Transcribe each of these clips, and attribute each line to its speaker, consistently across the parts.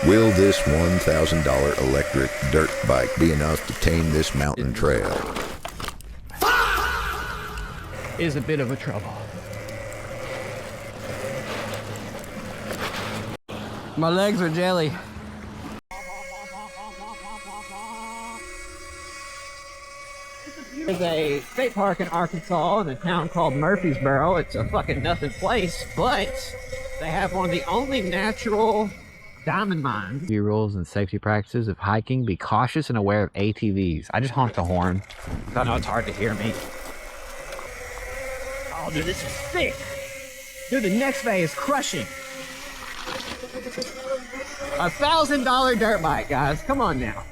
Speaker 1: Will this $1,000 electric dirt bike be enough to tame this mountain trail?
Speaker 2: Is a bit of a trouble. My legs are jelly. There's a state park in Arkansas in a town called Murfreesboro. It's a fucking nothing place, but they have one of the only natural diamond mines. Few rules and safety practices of hiking: be cautious and aware of ATVs. I just honked the horn. I know it's hard to hear me. Oh, dude, this is sick. Dude, the Nexvey is crushing. $1,000 dirt bike, guys. Come on now.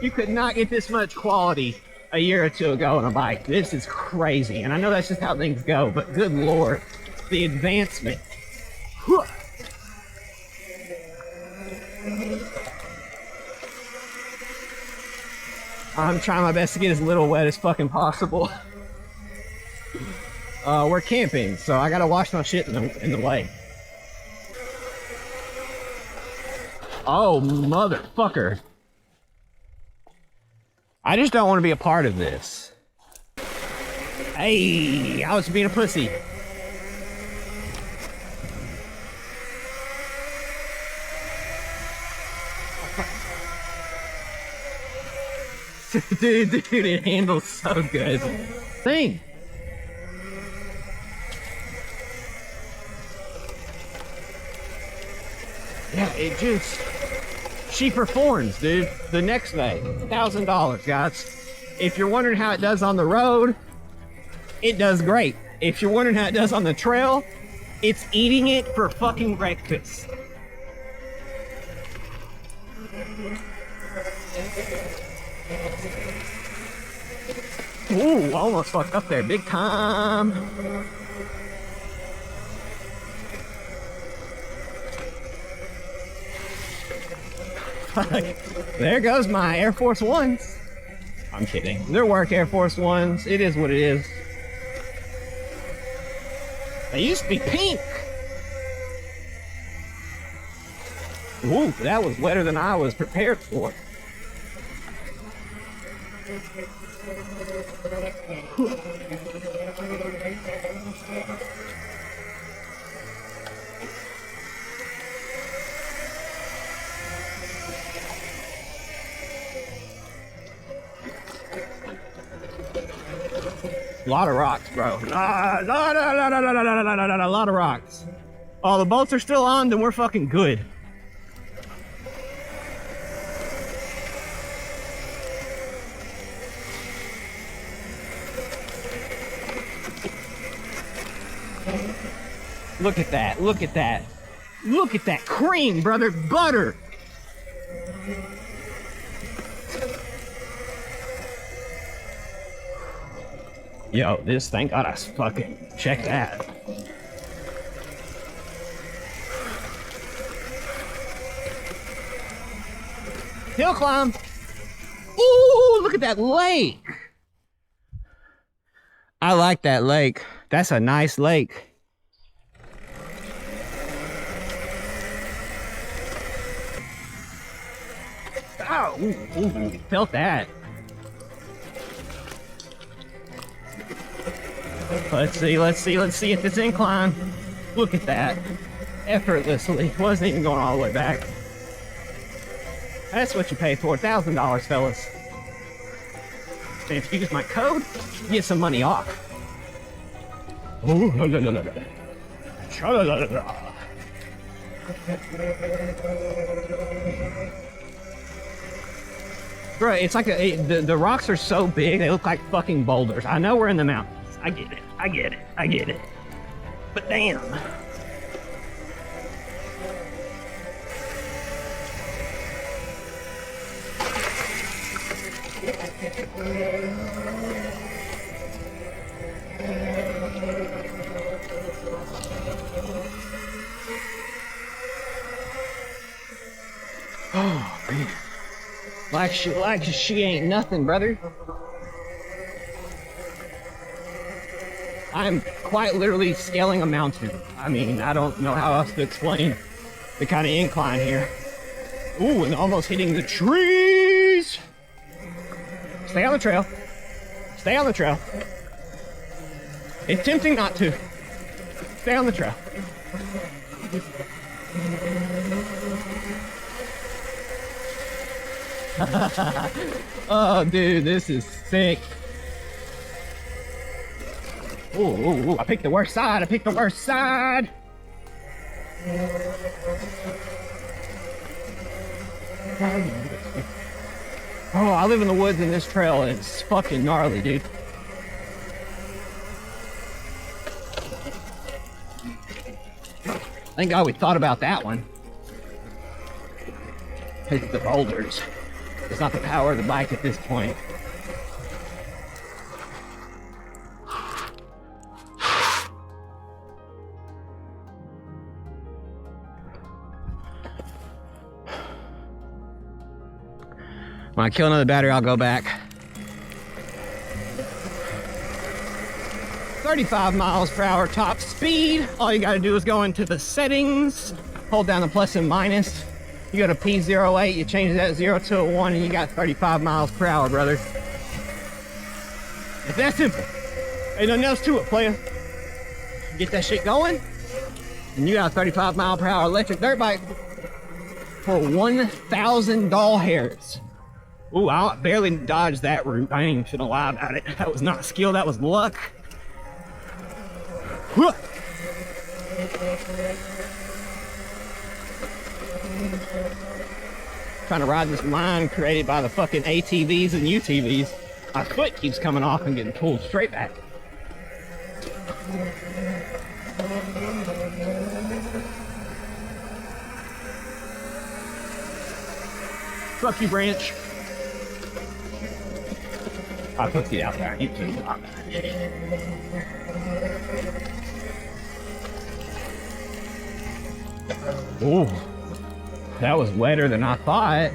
Speaker 2: You could not get this much quality a year or two ago on a bike. This is crazy. And I know that's just how things go, but good Lord, the advancement. Whew. I'm trying my best to get as little wet as fucking possible. We're camping, so I gotta wash my shit in the lake. Oh, motherfucker. I just don't want to be a part of this. Hey, I was being a pussy. dude, it handles so good. Thing. Yeah, it just, she performs, dude. The Nexvey, $1,000, guys. If you're wondering how it does on the road, it does great. If you're wondering how it does on the trail, it's eating it for fucking breakfast. Ooh, almost fucked up there, big time. There goes my Air Force Ones. I'm kidding. They're work Air Force Ones. It is what it is. They used to be pink. Ooh, that was wetter than I was prepared for. A lot of rocks, bro. A lot of rocks. Oh, the bolts are still on, then we're fucking good. Look at that, look at that. Look at that cream, brother, butter. Yo, this, thank God I fucking check that. Hill climb. Ooh, look at that lake. I like that lake. That's a nice lake. Oh, ooh, felt that. Let's see if it's incline. Look at that. Effortlessly. Wasn't even going all the way back. That's what you pay for. $1,000, fellas. And if you use my code, you get some money off. Ooh, bro, it's like the rocks are so big, they look like fucking boulders. I know we're in the mountains. I get it. I get it. I get it. But damn. Oh man. Like she ain't nothing, brother. I'm quite literally scaling a mountain. I mean, I don't know how else to explain the kind of incline here. Ooh, and almost hitting the trees. Stay on the trail. Stay on the trail. It's tempting not to. Stay on the trail. Oh, dude, this is sick. Ooh, ooh, ooh, I picked the worst side. I picked the worst side. Oh, I live in the woods and this trail is fucking gnarly, dude. Thank God we thought about that one. It's the boulders. It's not the power of the bike at this point. When I kill another battery, I'll go back. 35 miles per hour top speed. All you gotta do is go into the settings, hold down the plus and minus. You go to P08, you change that 0 to a 1, and you got 35 miles per hour, brother. It's that simple. Ain't nothing else to it, player. Get that shit going, and you got a 35 mile per hour electric dirt bike for 1,000 doll hairs. Ooh, I barely dodged that route. I ain't even gonna lie about it. That was not skill, that was luck. Whoa. Trying to ride this line created by the fucking ATVs and UTVs. My foot keeps coming off and getting pulled straight back. Fuck you, Branch. I put it out there. You can block it. Ooh, that was wetter than I thought.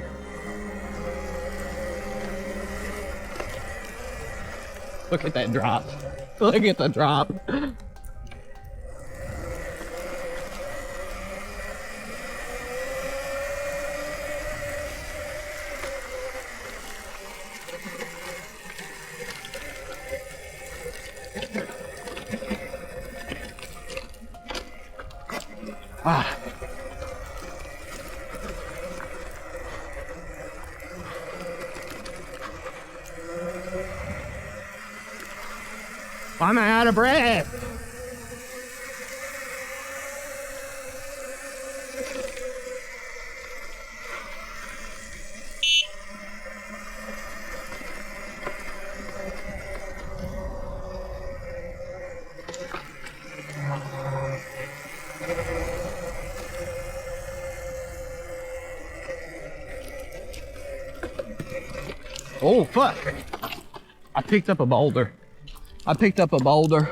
Speaker 2: Look at that drop. Look at the drop. Ah. I'm out of breath. Oh, fuck. I picked up a boulder. I picked up a boulder.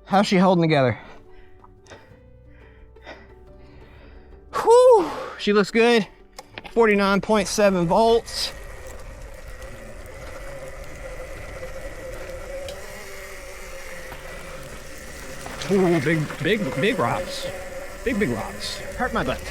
Speaker 2: How's she holding together? Whew. She looks good. 49.7 volts. Ooh, big rocks. Big rocks. Hurt my butt.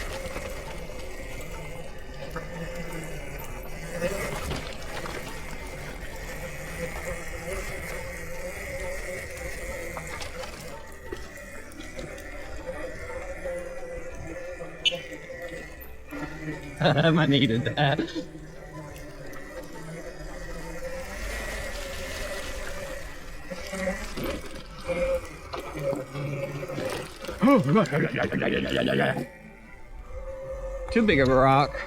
Speaker 2: I needed that. Too big of a rock.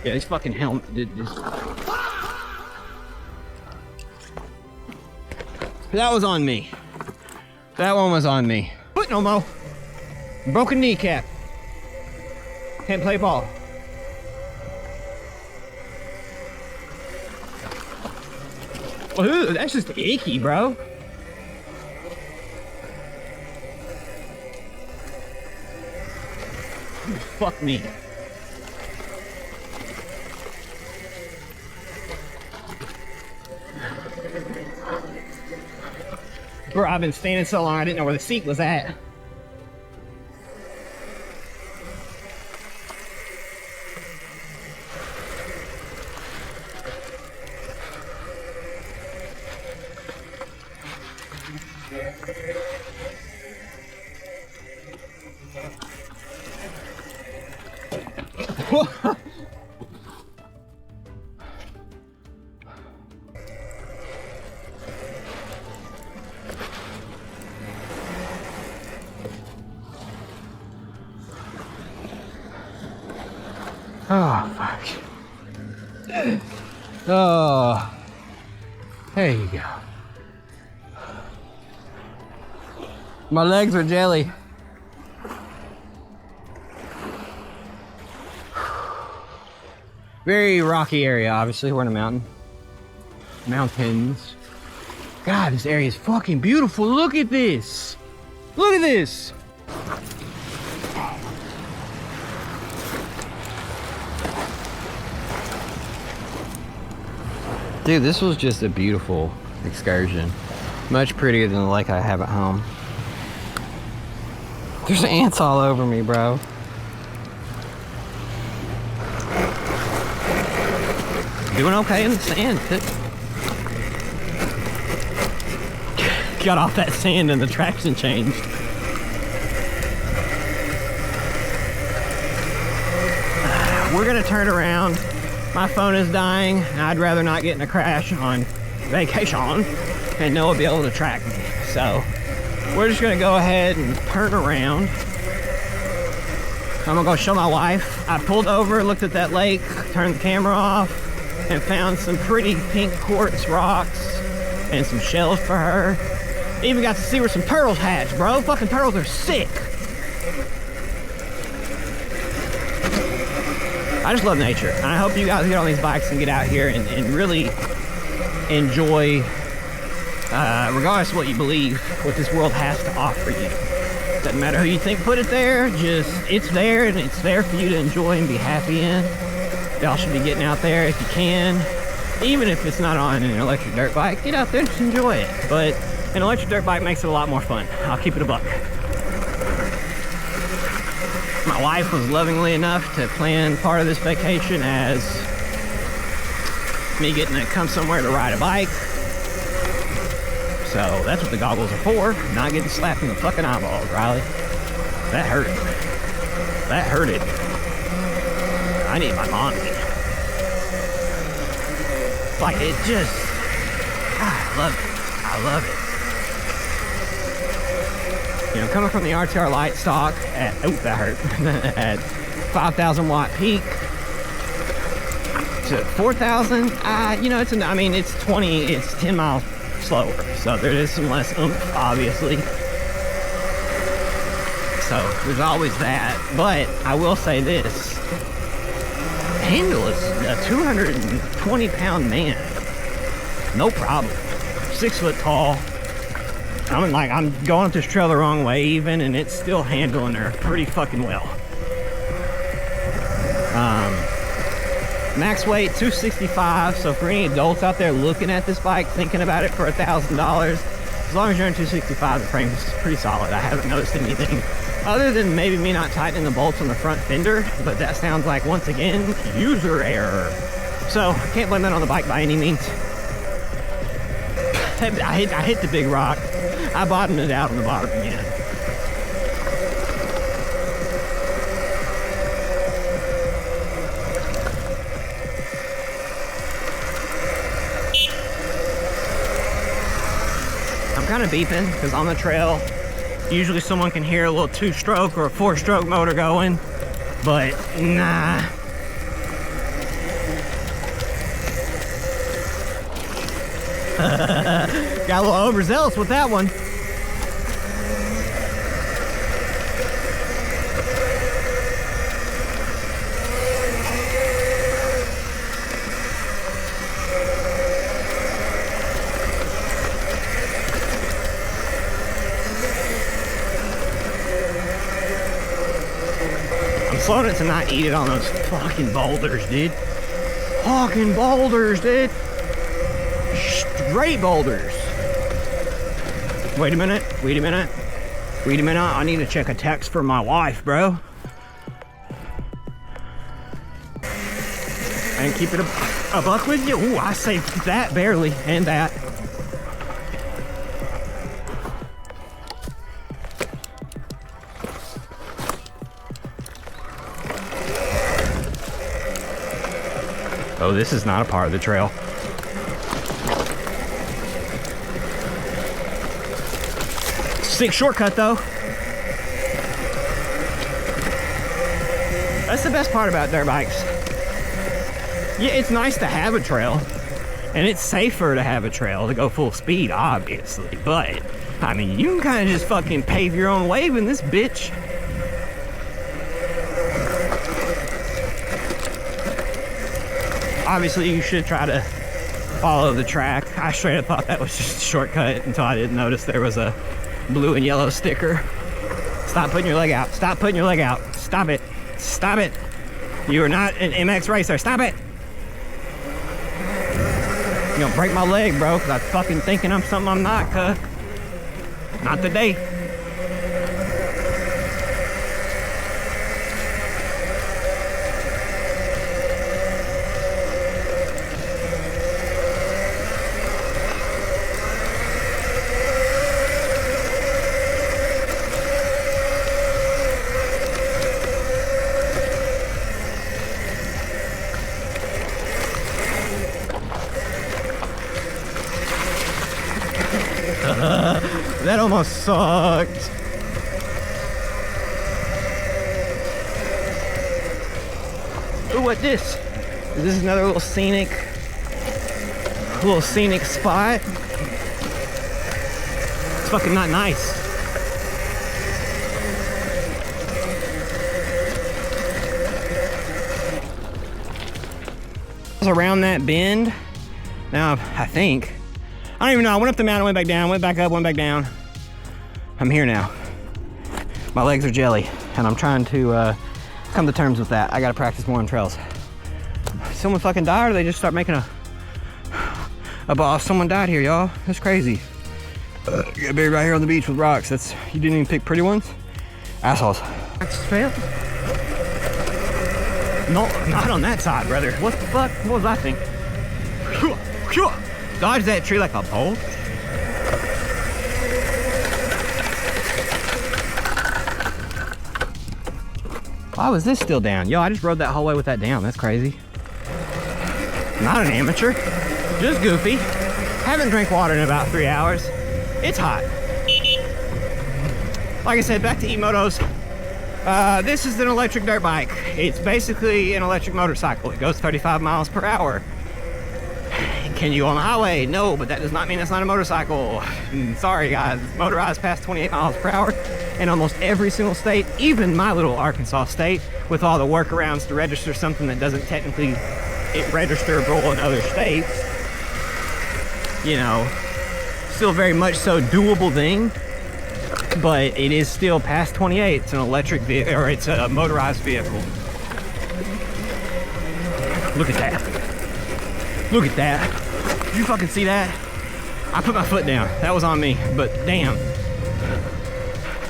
Speaker 2: Yeah, this fucking helmet did this. That was on me. That one was on me. But no more. Broken kneecap. Can't play ball. Ooh, that's just icky, bro. Fuck me. Bro, I've been standing so long I didn't know where the seat was at. Oh, fuck. Oh, there you go. My legs are jelly. Very rocky area, obviously. We're in a mountain. Mountains. God, this area is fucking beautiful. Look at this. Look at this. Dude, this was just a beautiful excursion. Much prettier than the lake I have at home. There's ants all over me, bro. Doing okay in the sand. Got off that sand and the traction changed. We're gonna turn around. My phone is dying. I'd rather not get in a crash on vacation and Noah be able to track me. So we're just gonna go ahead and turn around. I'm gonna go show my wife. I pulled over, looked at that lake, turned the camera off, and found some pretty pink quartz rocks and some shells for her. Even got to see where some turtles hatch, bro. Fucking turtles are sick. I just love nature. And I hope you guys get on these bikes and get out here and really enjoy, regardless of what you believe, what this world has to offer you. Doesn't matter who you think put it there, just it's there and it's there for you to enjoy and be happy in. Y'all should be getting out there if you can. Even if it's not on an electric dirt bike, get out there and just enjoy it. But an electric dirt bike makes it a lot more fun. I'll keep it a buck. My wife was lovingly enough to plan part of this vacation as me getting to come somewhere to ride a bike. So that's what the goggles are for, not getting slapped in the fucking eyeballs, Riley. That hurt. That hurted. I need my mommy. Like, it just, I love it. I love it. You know, coming from the RTR light stock at, oh, that hurt, at 5,000 watt peak to 4,000, you know, it's 10 miles slower. So there is some less oomph, obviously. So there's always that. But I will say this. Handle is a 220 pound man. No problem. 6 foot tall. I'm going up this trail the wrong way even, and it's still handling her pretty fucking well. Max weight 265. So for any adults out there looking at this bike, thinking about it for $1,000, as long as you're in 265, the frame is pretty solid. I haven't noticed anything other than maybe me not tightening the bolts on the front fender, but that sounds like, once again, user error. So I can't blame that on the bike by any means. I hit the big rock. I bottomed it out on the bottom again. I'm kind of beeping because on the trail, usually someone can hear a little 2-stroke or a 4-stroke motor going, but nah. Got a little overzealous with that one. I'm slowing it to not eat it on those fucking boulders, dude. Fucking boulders, dude. Straight boulders. Wait a minute. I need to check a text for my wife, bro. And keep it a buck with you. Ooh, I saved that barely, and that. Oh, this is not a part of the trail. Sick shortcut though. That's the best part about dirt bikes. Yeah, it's nice to have a trail, and it's safer to have a trail to go full speed, obviously, but I mean, you can kind of just fucking pave your own wave in this bitch. Obviously, you should try to follow the track. I straight up thought that was just a shortcut until I didn't notice there was a blue and yellow sticker. Stop putting your leg out. Stop putting your leg out. Stop it. Stop it. You are not an MX racer. Stop it. You're gonna break my leg, bro, because I'm fucking thinking I'm something I'm not, cuz. Not today. That almost sucked. Ooh, what this? This is another little scenic spot. It's fucking not nice. Around that bend. Now, I think. I don't even know. I went up the mountain, went back down, went back up, went back down. I'm here now. My legs are jelly, and I'm trying to come to terms with that. I gotta practice more on trails. Someone fucking died, or they just start making a boss. Someone died here, y'all. That's crazy. Got buried right here on the beach with rocks. You didn't even pick pretty ones? Assholes. Fail? No, not on that side, brother. What the fuck? What was I thinking? Dodge that tree like a pole. Why was this still down? Yo, I just rode that whole way with that down. That's crazy. Not an amateur, just goofy. Haven't drank water in about 3 hours. It's hot. Like I said, back to emotos. This is an electric dirt bike. It's basically an electric motorcycle. It goes 35 miles per hour. Can you go on the highway? No, but that does not mean it's not a motorcycle. Sorry guys, it's motorized past 28 miles per hour in almost every single state, even my little Arkansas state, with all the workarounds to register something that doesn't technically registerable in other states. You know, still very much so doable thing, but it is still past 28. It's an electric vehicle, or it's a motorized vehicle. Look at that. Look at that. Did you fucking see that? I put my foot down. That was on me, but damn.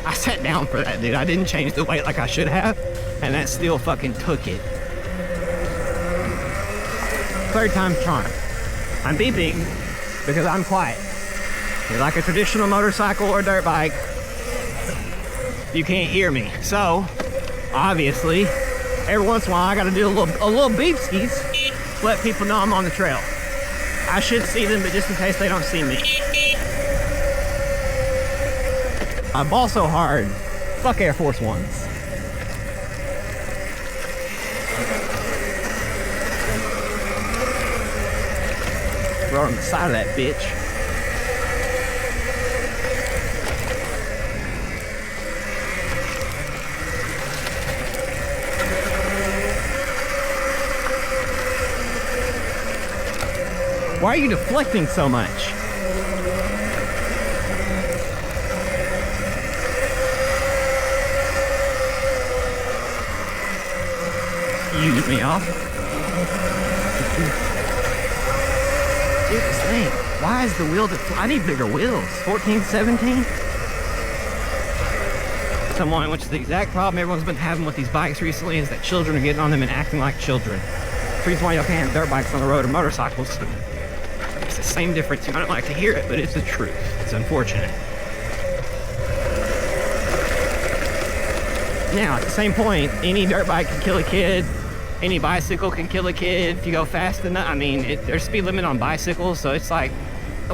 Speaker 2: I sat down for that, dude. I didn't change the weight like I should have, and that still fucking took it. Third time's charm. I'm beeping because I'm quiet. You're like a traditional motorcycle or dirt bike, you can't hear me. So, obviously, every once in a while I gotta do a little beep skis, let people know I'm on the trail. I should see them, but just in case they don't see me. I ball so hard. Fuck Air Force Ones. Rode on the side of that bitch. Why are you deflecting so much? You get me off? Dude, this thing. Why is the wheel I need bigger wheels. 14, 17? Someone, which is the exact problem everyone's been having with these bikes recently, is that children are getting on them and acting like children. The reason why y'all can't have dirt bikes on the road or motorcycles. It's the same difference. You might not like to hear it, but it's the truth. It's unfortunate. Now, at the same point, any dirt bike can kill a kid. any bicycle can kill a kid if you go fast enough. I mean, there's speed limit on bicycles, so it's like,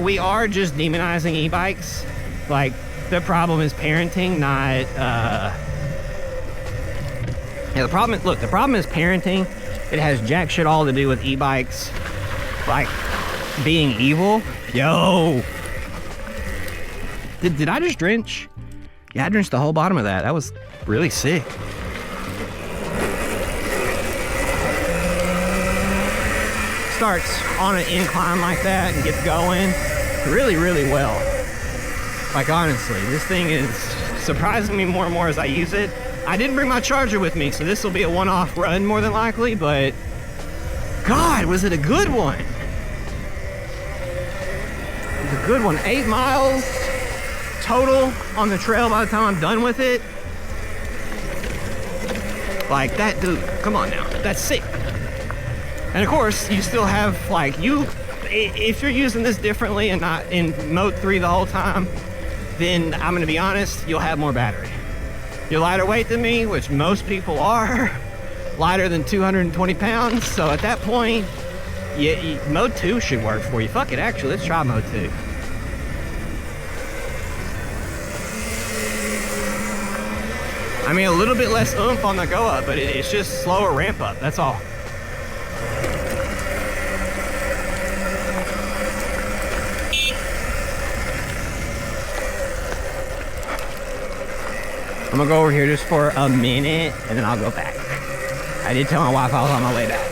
Speaker 2: we are just demonizing e-bikes. Like, the problem is parenting, not, yeah, the problem is parenting. It has jack shit all to do with e-bikes, like, being evil. Yo! Did I just drench? Yeah, I drenched the whole bottom of that. That was really sick. Starts on an incline like that and gets going really, really well. Like, honestly, this thing is surprising me more and more as I use it. I didn't bring my charger with me, so this will be a one-off run more than likely, but God, was it a good one? It was a good one. 8 miles total on the trail by the time I'm done with it. Like, that, dude, come on now, that's sick. And of course, you still have, like, if you're using this differently and not in mode 3 the whole time, then I'm gonna be honest, you'll have more battery. You're lighter weight than me, which most people are, lighter than 220 pounds. So at that point, mode 2 should work for you. Fuck it, actually, let's try mode 2. I mean, a little bit less oomph on the go up, but it's just slower ramp up, that's all. I'm gonna go over here just for a minute and then I'll go back. I did tell my wife I was on my way back.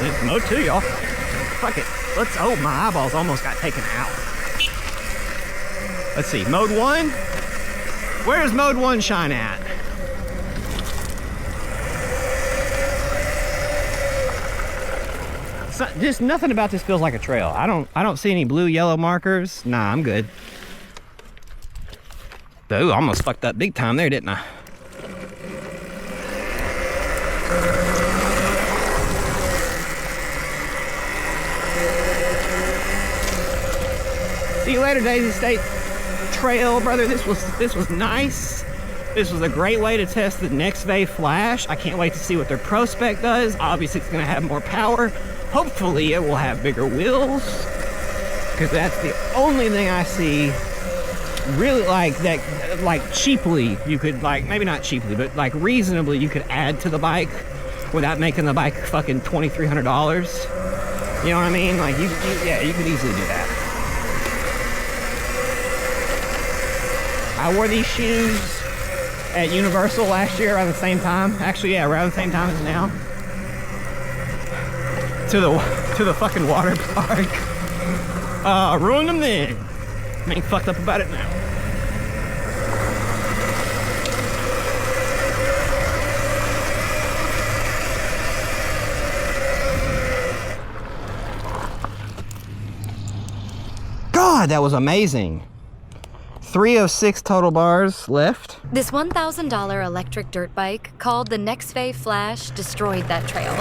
Speaker 2: It's mode 2, y'all. Fuck it. Oh, my eyeballs almost got taken out. Let's see, mode 1? Where's mode 1 shine at? Just nothing about this feels like a trail. I don't see any blue, yellow markers. Nah, I'm good. Ooh, almost fucked up big time there, didn't I? See you later, Daisy State Trail, brother. This was nice. This was a great way to test the Nexvey Flash. I can't wait to see what their Pro Spec does. Obviously, it's gonna have more power. Hopefully it will have bigger wheels, because that's the only thing I see really like that, like cheaply you could, like, maybe not cheaply, but like reasonably you could add to the bike without making the bike fucking $2,300. You know what I mean? Like, yeah, you could easily do that. I wore these shoes at Universal last year around the same time. Actually, yeah, around the same time as now. To the fucking water park. Ruined them then. I ain't fucked up about it now. God, that was amazing. 306 total bars left.
Speaker 3: This $1,000 electric dirt bike called the Nexvey Flash destroyed that trail.